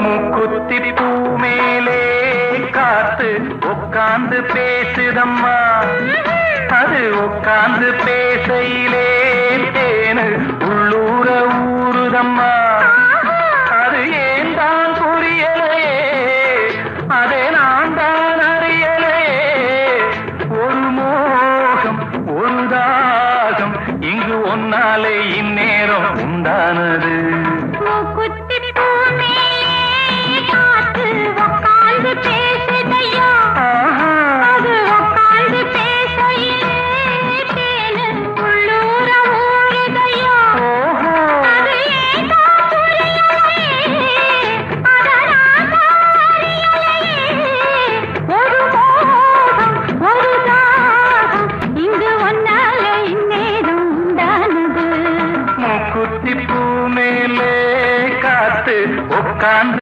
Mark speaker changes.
Speaker 1: மூக்குத்தி பூ மேலே காத்து உட்கார்ந்து பேசுதம்மா. அது உட்கார்ந்து பேசையிலே தேனு உள்ளூர ஊறுதம்மா. அது ஏன் தான் புரியலையே, அதை நான் தான் அறியலையே. ஒரு மோகம் ஒரு தாகம் இங்கு ஒன்னாலே இந்நேரம் உண்டானது. குத்தி பூ மேலே காத்து உட்கார்ந்து